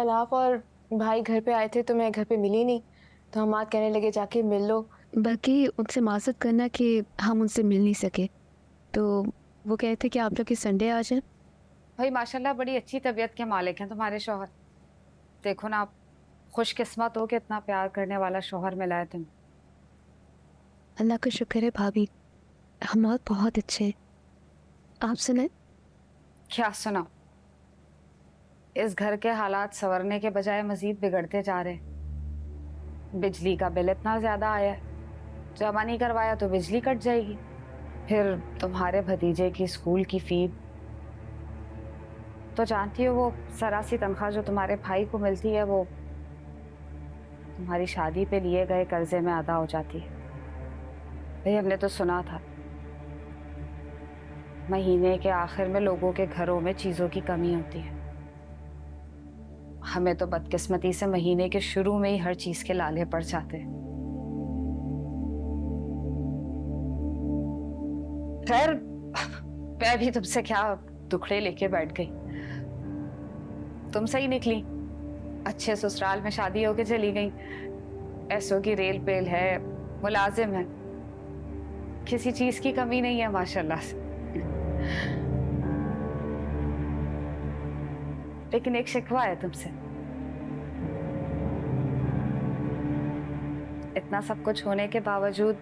कल आप और भाई घर पे आए थे तो मैं घर पे मिली नहीं, तो हम कहने लगे जाके मिल लो। बल्कि उनसे माजरत करना कि हम उनसे मिल नहीं सके, तो वो कहे थे कि आप लोग इस संडे आ जाए। भाई माशाल्लाह बड़ी अच्छी तबीयत के मालिक हैं तुम्हारे शौहर। देखो ना, आप खुशकिस्मत हो कि इतना प्यार करने वाला शौहर मिला है तुम्हें। अल्लाह का शुक्र है भाभी, हम बहुत बहुत अच्छे हैं। आप सुने? क्या सुना? इस घर के हालात संवरने के बजाय मजीद बिगड़ते जा रहे हैं। बिजली का बिल इतना ज्यादा आया है, जमा नहीं करवाया तो बिजली कट जाएगी। फिर तुम्हारे भतीजे की स्कूल की फी, तो जानती हो वो सरासी तनख्वाह जो तुम्हारे भाई को मिलती है वो तुम्हारी शादी पे लिए गए कर्जे में अदा हो जाती है। भाई हमने तो सुना था महीने के आखिर में लोगों के घरों में चीजों की कमी होती है। हमें तो बदकिस्मती से महीने के शुरू में ही हर चीज के लाले पड़ जाते हैं। खैर, मैं भी तुमसे क्या दुखड़े लेके बैठ गई। तुम सही निकली, अच्छे ससुराल में शादी होके चली गई, ऐसों की रेल पेल है, मुलाजिम है, किसी चीज की कमी नहीं है माशाल्लाह से। लेकिन एक शिकवा है तुमसे। इतना सब कुछ होने के बावजूद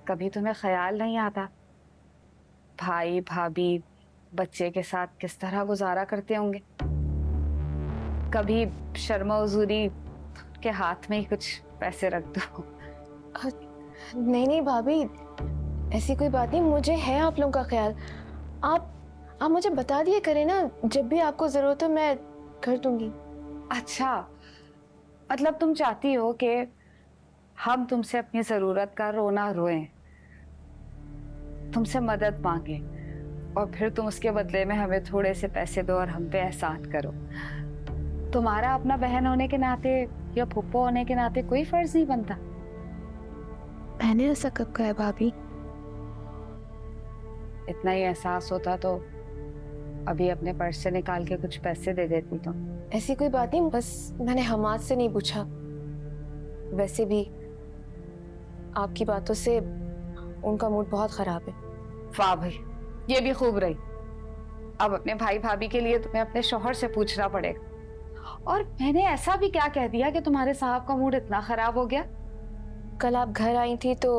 कभी तुम्हें ख्याल नहीं आता भाई भाभी बच्चे के साथ किस तरह गुजारा करते होंगे? कभी शर्मा हुजूरी के हाथ में ही कुछ पैसे रख दो। नहीं नहीं भाभी, ऐसी कोई बात नहीं, मुझे है आप लोगों का ख्याल। आप मुझे बता दिए करें ना, जब भी आपको जरूरत हो मैं कर दूंगी। अच्छा, मतलब तुम चाहती हो कि हम तुमसे अपनी जरूरत का रोना रोएं, तुमसे मदद मांगे और फिर तुम उसके बदले में हमें थोड़े से पैसे दो और हम पे एहसान करो। तुम्हारा अपना बहन होने के नाते या फुप्पो होने के नाते कोई फर्ज नहीं बनता। मैंने ऐसा कब कहा है भाभी? इतना ही एहसास होता तो अभी अपने पर्स से निकाल के कुछ पैसे दे देती तुम। ऐसी कोई बात नहीं, बस मैंने हमाद से नहीं पूछा। वैसे भी आपकी बातों से उनका मूड बहुत खराब है। वाह भाई, ये भी खूब रही। अब अपने भाई भाभी के लिए तुम्हें अपने शौहर से पूछना पड़ेगा। और मैंने ऐसा भी क्या कह दिया कि तुम्हारे साहब का मूड इतना खराब हो गया? कल आप घर आई थी तो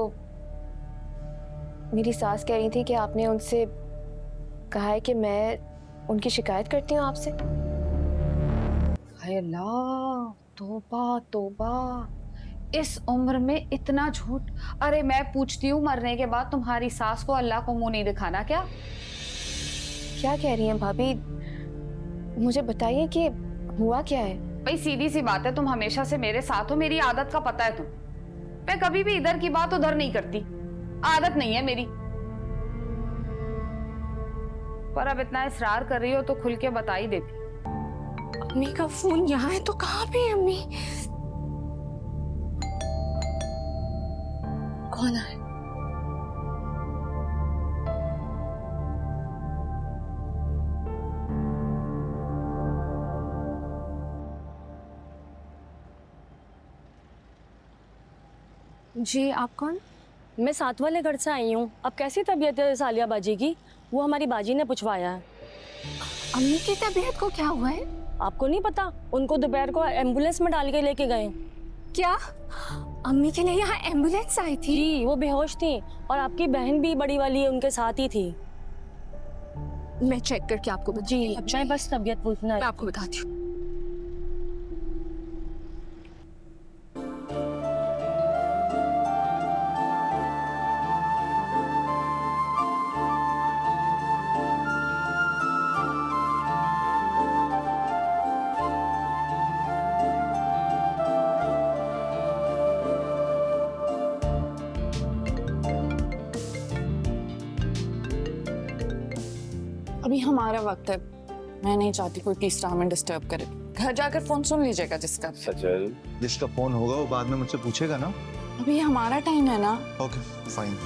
मेरी सास कह रही थी कि आपने उनसे कहा है कि मैं उनकी शिकायत करती हूँ आपसे। हाय अल्लाह, तौबा तौबा, इस उम्र में इतना झूठ। अरे मैं पूछती हूँ, मरने के बाद तुम्हारी सास को अल्लाह को मुंह नहीं दिखाना क्या? क्या कह रही हैं भाभी, मुझे बताइए कि हुआ क्या है। भाई सीधी सी बात है, तुम हमेशा से मेरे साथ हो, मेरी आदत का पता है तुम। मैं कभी भी इधर की बात उधर नहीं करती, आदत नहीं है मेरी। पर अब इतना इसरार कर रही हो तो खुल के बता ही देती। अम्मी का फोन यहाँ है तो कहाँ पे है अम्मी? कौन है? जी, आप कौन? मैं साथ वाले घर से आई हूँ। अब कैसी तबीयत है सालिया बाजी की? वो हमारी बाजी ने पूछवाया है। अम्मी की तबीयत को क्या हुआ है? आपको नहीं पता? उनको दोपहर को एम्बुलेंस में डाल के लेके गए। क्या अम्मी के लिए यहाँ एम्बुलेंस आई थी? जी, वो बेहोश थी और आपकी बहन भी बड़ी वाली उनके साथ ही थी। मैं चेक करके आपको जी, मैं बस तबीयत पूछना है। मैं आपको बताती हूँ। अभी हमारा वक्त है, मैं नहीं चाहती कोई तीसरा हमें डिस्टर्ब करे। घर जाकर फोन सुन लीजिएगा जिसका। सचल, जिसका फोन होगा वो बाद में मुझसे पूछेगा ना। अभी हमारा टाइम है ना। Okay fine.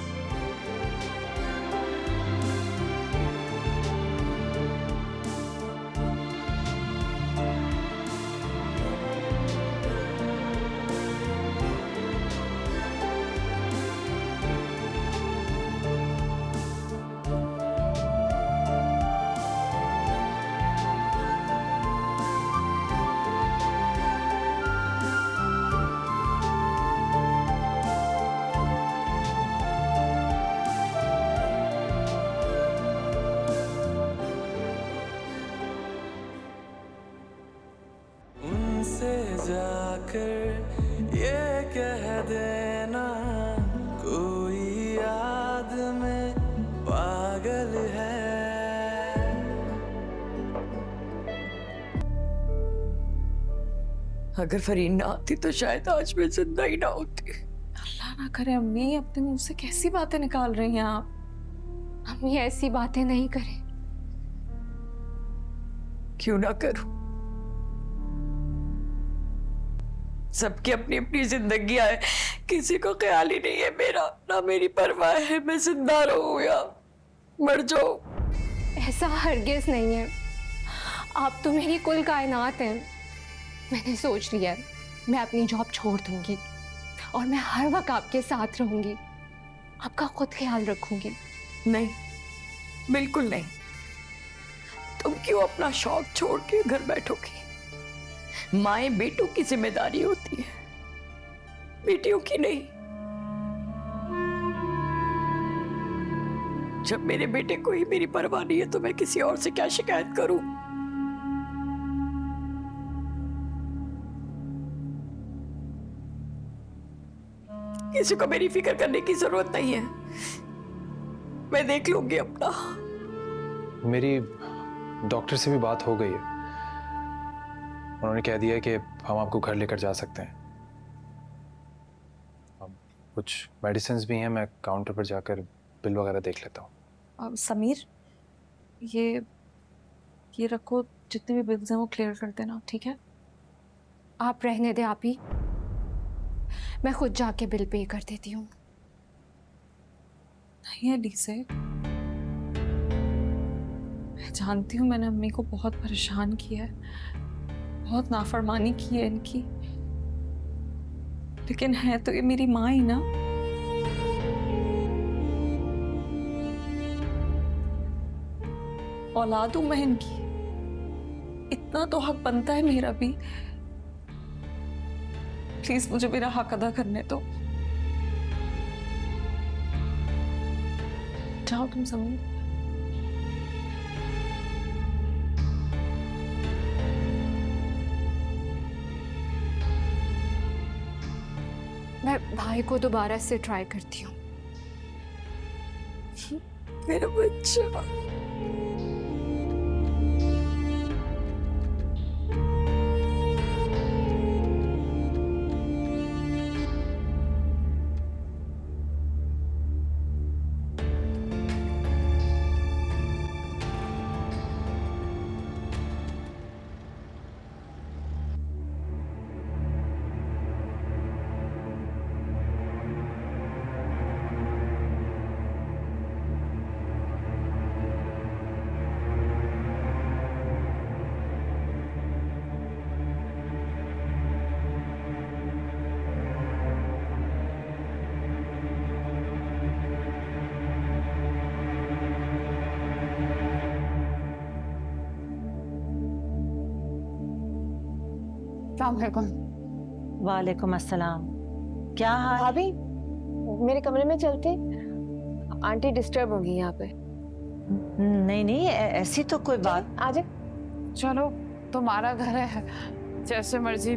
अगर फरीन ना आती तो शायद आज मैं जिंदा ही ना होती। अल्लाह ना करे अम्मी, अपने मुंह से कैसी बातें निकाल रही हैं आप। अम्मी ऐसी बातें नहीं करें। क्यों ना करूं? सबकी अपनी अपनी जिंदगी है, किसी को ख्याल ही नहीं है मेरा, ना मेरी परवाह है मैं जिंदा रहूं या मर जाऊं। ऐसा हरगिज नहीं है, आप तो मेरी कुल कायनात हैं। मैंने सोच लिया है, मैं अपनी जॉब छोड़ दूंगी और मैं हर वक्त आपके साथ रहूंगी, आपका खुद ख्याल रखूंगी। नहीं, बिल्कुल नहीं। तुम क्यों अपना शौक छोड़ के घर बैठोगी? माए बेटों की जिम्मेदारी होती है, बेटियों की नहीं। जब मेरे बेटे को ही मेरी परवाह नहीं है तो मैं किसी और से क्या शिकायत करूं? किसी को मेरी फिक्र करने की जरूरत नहीं है, मैं देख लूंगी अपना। मेरी डॉक्टर से भी बात हो गई है, उन्होंने कह दिया है कि हम आपको घर लेकर जा सकते हैं। अब कुछ मेडिसिन भी हैं, मैं काउंटर पर जाकर बिल वगैरह देख लेता हूँ। समीर, ये रखो, जितने भी बिल्स हैं वो क्लियर कर देना, ठीक है? आप रहने दें आप ही, मैं खुद जाके बिल पे कर देती हूँ। नहीं एलिसे, मैं जानती हूँ मैंने अम्मी को बहुत परेशान किया है, बहुत नाफरमानी की है इनकी, लेकिन है तो ये मेरी माँ ही ना। औलाद हूं मैं इनकी, इतना तो हक बनता है मेरा भी। प्लीज मुझे मेरा हक अदा करने दो। जाओ तुम समीर। मैं भाई को दोबारा से ट्राई करती हूँ। मेरा बच्चा। वालेकुम अस्सलाम। क्या हाल? भाभी, मेरे कमरे में चलते, आंटी डिस्टर्ब होंगी यहाँ पे। नहीं नहीं, ऐसी तो कोई बात। आ जाए। चलो, तुम्हारा घर है, जैसे मर्जी